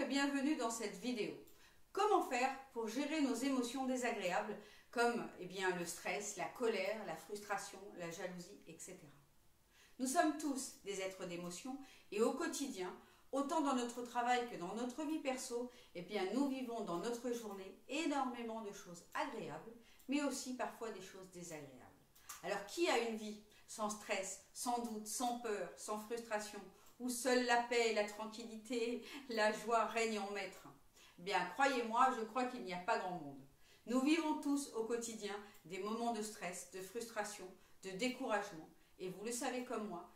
et bienvenue dans cette vidéo. Comment faire pour gérer nos émotions désagréables comme le stress, la colère, la frustration, la jalousie, etc. Nous sommes tous des êtres d'émotion et au quotidien, autant dans notre travail que dans notre vie perso, nous vivons dans notre journée énormément de choses agréables, mais aussi parfois des choses désagréables. Alors qui a une vie sans stress, sans doute, sans peur, sans frustration, où seule la paix, la tranquillité, la joie règnent en maître? Croyez-moi, je crois qu'il n'y a pas grand monde. Nous vivons tous au quotidien des moments de stress, de frustration, de découragement. Et vous le savez comme moi,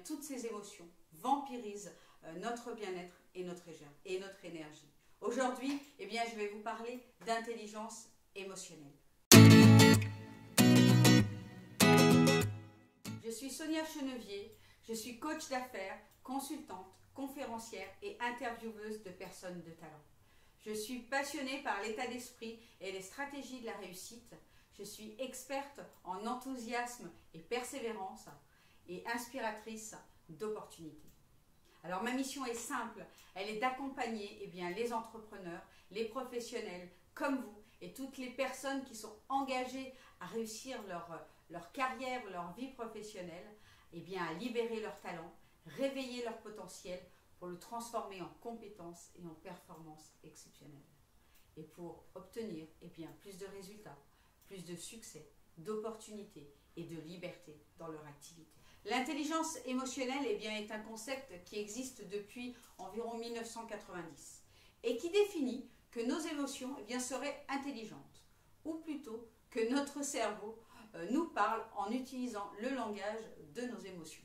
toutes ces émotions vampirisent notre bien-être et notre énergie. Aujourd'hui, je vais vous parler d'intelligence émotionnelle. Je suis Sonia Chenevier, je suis coach d'affaires, consultante, conférencière et intervieweuse de personnes de talent. Je suis passionnée par l'état d'esprit et les stratégies de la réussite. Je suis experte en enthousiasme et persévérance et inspiratrice d'opportunités. Alors ma mission est simple, elle est d'accompagner les entrepreneurs, les professionnels comme vous et toutes les personnes qui sont engagées à réussir leur carrière, leur vie professionnelle, à libérer leur talent, réveiller leur potentiel pour le transformer en compétences et en performances exceptionnelles. Et pour obtenir plus de résultats, plus de succès, d'opportunités et de liberté dans leur activité. L'intelligence émotionnelle est un concept qui existe depuis environ 1990 et qui définit que nos émotions seraient intelligentes, ou plutôt que notre cerveau nous parle en utilisant le langage de nos émotions.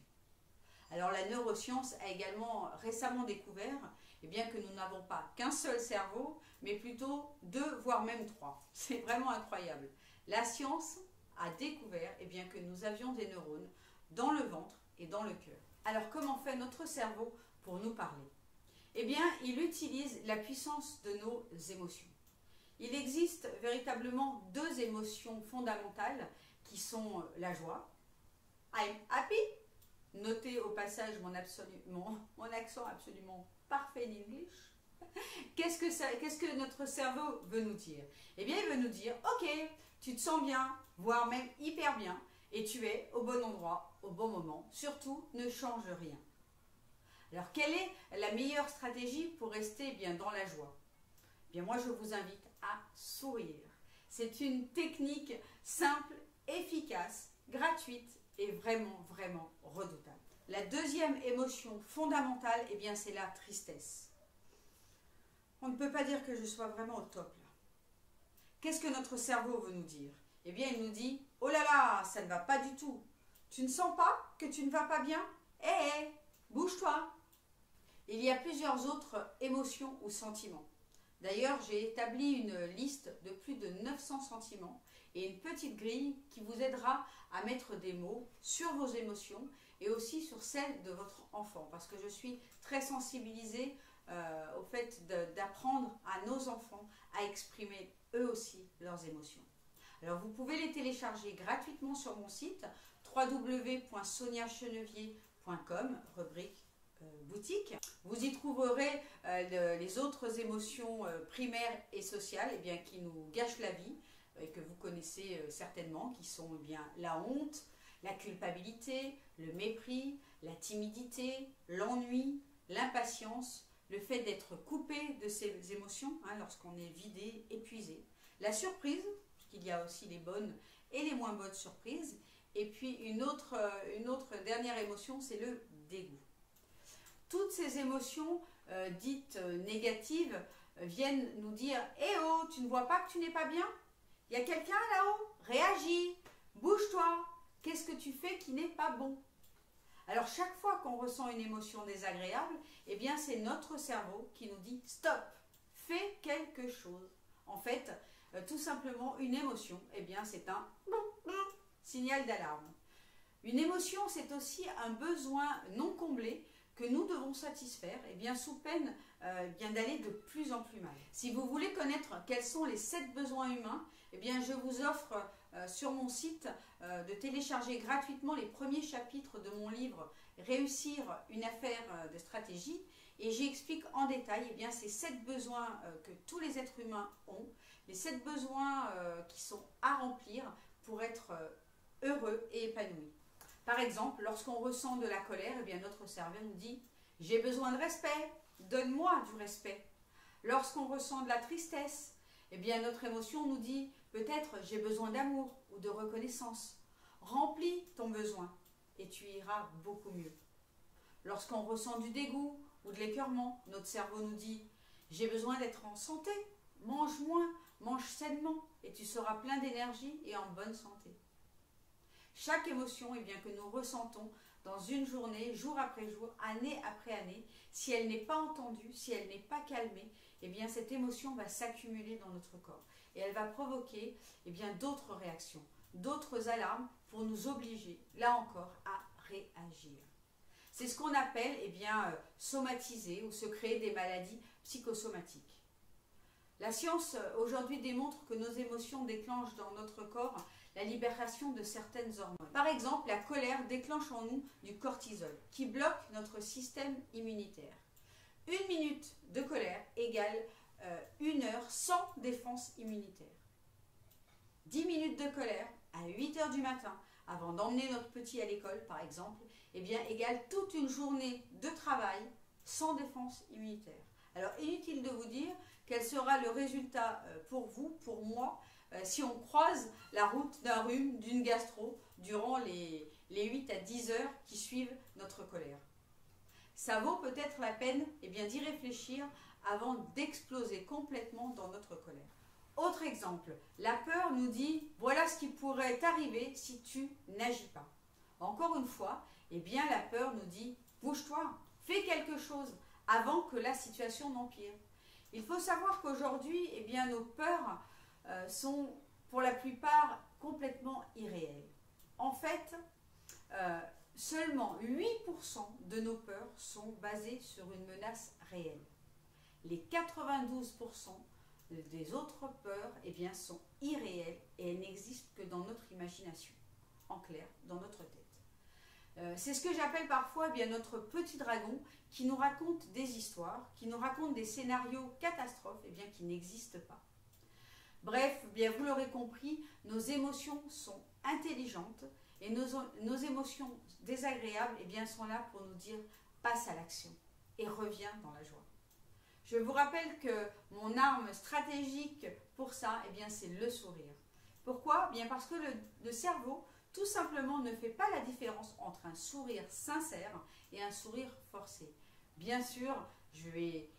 Alors la neuroscience a également récemment découvert que nous n'avons pas qu'un seul cerveau, mais plutôt 2, voire même 3. C'est vraiment incroyable. La science a découvert que nous avions des neurones dans le ventre et dans le cœur. Alors comment fait notre cerveau pour nous parler? Il utilise la puissance de nos émotions. Il existe véritablement 2 émotions fondamentales qui sont la joie, I'm happy. Notez au passage mon accent absolument parfait d'English. Qu'est-ce que notre cerveau veut nous dire? Il veut nous dire, ok, tu te sens bien, voire même hyper bien, et tu es au bon endroit, au bon moment. Surtout, ne change rien. Alors, quelle est la meilleure stratégie pour rester dans la joie? Moi, je vous invite à sourire. C'est une technique simple, efficace, gratuite et vraiment, vraiment redoutable. La deuxième émotion fondamentale, c'est la tristesse. On ne peut pas dire que je sois vraiment au top là. Qu'est-ce que notre cerveau veut nous dire? Il nous dit, oh là là, ça ne va pas du tout. Tu ne sens pas que tu ne vas pas bien? Hé, bouge-toi. Il y a plusieurs autres émotions ou sentiments. D'ailleurs, j'ai établi une liste de plus de 900 sentiments et une petite grille qui vous aidera à mettre des mots sur vos émotions et aussi sur celles de votre enfant. Parce que je suis très sensibilisée au fait d'apprendre à nos enfants à exprimer eux aussi leurs émotions. Alors vous pouvez les télécharger gratuitement sur mon site www.soniachenevier.com, rubrique boutique. Vous y trouverez les autres émotions primaires et sociales qui nous gâchent la vie et que vous connaissez certainement, qui sont la honte, la culpabilité, le mépris, la timidité, l'ennui, l'impatience, le fait d'être coupé de ses émotions lorsqu'on est vidé, épuisé, la surprise, puisqu'il y a aussi les bonnes et les moins bonnes surprises, et puis une autre dernière émotion, c'est le dégoût. Toutes ces émotions dites négatives viennent nous dire « Eh oh, tu ne vois pas que tu n'es pas bien? Il y a quelqu'un là-haut? Réagis, bouge-toi, qu'est-ce que tu fais qui n'est pas bon ?» Alors chaque fois qu'on ressent une émotion désagréable, c'est notre cerveau qui nous dit « Stop, fais quelque chose ». En fait, tout simplement, une émotion, c'est un signal d'alarme. Une émotion, c'est aussi un besoin non comblé que nous devons satisfaire sous peine d'aller de plus en plus mal. Si vous voulez connaître quels sont les 7 besoins humains, je vous offre sur mon site de télécharger gratuitement les premiers chapitres de mon livre « Réussir une affaire de stratégie ». et j'y explique en détail eh bien, ces 7 besoins que tous les êtres humains ont, les 7 besoins qui sont à remplir pour être heureux et épanoui. Par exemple, lorsqu'on ressent de la colère, eh bien, notre cerveau nous dit « j'ai besoin de respect, donne-moi du respect ». Lorsqu'on ressent de la tristesse, eh bien, notre émotion nous dit peut-être « j'ai besoin d'amour ou de reconnaissance ». Remplis ton besoin et tu iras beaucoup mieux. Lorsqu'on ressent du dégoût ou de l'écœurement, notre cerveau nous dit « j'ai besoin d'être en santé, mange moins, mange sainement et tu seras plein d'énergie et en bonne santé ». Chaque émotion eh bien, que nous ressentons dans une journée, jour après jour, année après année, si elle n'est pas entendue, si elle n'est pas calmée, eh bien, cette émotion va s'accumuler dans notre corps et elle va provoquer eh bien, d'autres réactions, d'autres alarmes pour nous obliger, là encore, à réagir. C'est ce qu'on appelle eh bien, somatiser ou se créer des maladies psychosomatiques. La science aujourd'hui démontre que nos émotions déclenchent dans notre corps la libération de certaines hormones. Par exemple, la colère déclenche en nous du cortisol qui bloque notre système immunitaire. 1 minute de colère égale 1 heure sans défense immunitaire. 10 minutes de colère à 8 heures du matin, avant d'emmener notre petit à l'école par exemple, eh bien, égale toute une journée de travail sans défense immunitaire. Alors, inutile de vous dire quel sera le résultat pour vous, pour moi, si on croise la route d'un rhume, d'une gastro, durant les 8 à 10 heures qui suivent notre colère. Ça vaut peut-être la peine eh bien, d'y réfléchir avant d'exploser complètement dans notre colère. Autre exemple, la peur nous dit « voilà ce qui pourrait t'arriver si tu n'agis pas ». Encore une fois, eh bien, la peur nous dit « bouge-toi, fais quelque chose avant que la situation n'empire ». Il faut savoir qu'aujourd'hui, eh bien, nos peurs sont pour la plupart complètement irréelles. En fait, seulement 8% de nos peurs sont basées sur une menace réelle. Les 92% des autres peurs eh bien, sont irréelles et elles n'existent que dans notre imagination, en clair, dans notre tête. C'est ce que j'appelle parfois eh bien, notre petit dragon qui nous raconte des histoires, qui nous raconte des scénarios catastrophes eh bien, qui n'existent pas. Bref, bien, vous l'aurez compris, nos émotions sont intelligentes et nos émotions désagréables eh bien, sont là pour nous dire « passe à l'action » et reviens dans la joie. Je vous rappelle que mon arme stratégique pour ça, eh bien, c'est le sourire. Pourquoi? Bien parce que le cerveau, tout simplement, ne fait pas la différence entre un sourire sincère et un sourire forcé. Bien sûr, je vais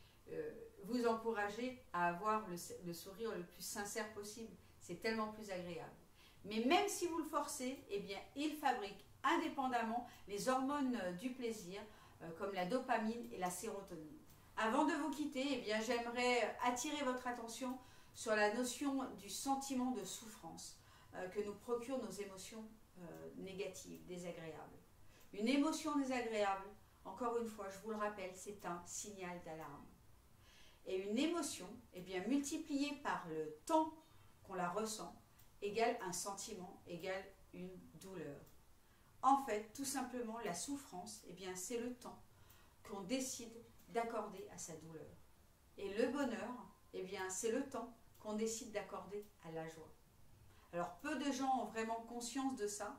vous encourager à avoir le sourire le plus sincère possible. C'est tellement plus agréable. Mais même si vous le forcez, eh bien, il fabrique indépendamment les hormones du plaisir, comme la dopamine et la sérotonine. Avant de vous quitter, eh bien, j'aimerais attirer votre attention sur la notion du sentiment de souffrance que nous procurent nos émotions négatives, désagréables. Une émotion désagréable, encore une fois, je vous le rappelle, c'est un signal d'alarme. Et une émotion, eh bien, multipliée par le temps qu'on la ressent, égale un sentiment, égale une douleur. En fait, tout simplement, la souffrance, eh bien, c'est le temps qu'on décide d'accorder à sa douleur. Et le bonheur, eh bien, c'est le temps qu'on décide d'accorder à la joie. Alors, peu de gens ont vraiment conscience de ça,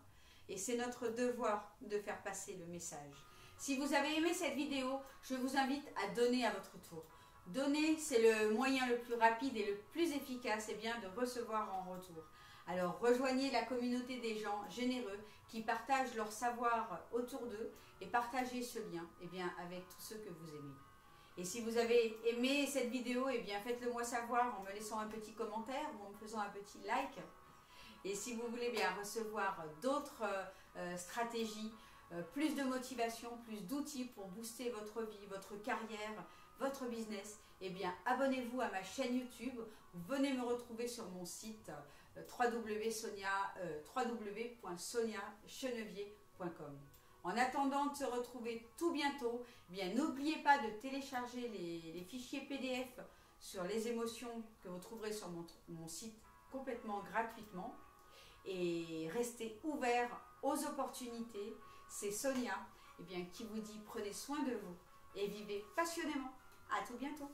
et c'est notre devoir de faire passer le message. Si vous avez aimé cette vidéo, je vous invite à donner à votre tour. Donner, c'est le moyen le plus rapide et le plus efficace eh bien, de recevoir en retour. Alors rejoignez la communauté des gens généreux qui partagent leur savoir autour d'eux et partagez ce lien eh bien, avec tous ceux que vous aimez. Et si vous avez aimé cette vidéo, eh bien faites-le moi savoir en me laissant un petit commentaire ou en me faisant un petit like. Et si vous voulez bien recevoir d'autres stratégies, plus de motivation, plus d'outils pour booster votre vie, votre carrière, votre business, eh bien abonnez-vous à ma chaîne YouTube. Venez me retrouver sur mon site www.soniachenevier.com. En attendant de se retrouver tout bientôt, eh bien n'oubliez pas de télécharger les fichiers PDF sur les émotions que vous trouverez sur mon site complètement gratuitement. Et restez ouverts aux opportunités. C'est Sonia eh bien, qui vous dit prenez soin de vous et vivez passionnément. À tout bientôt.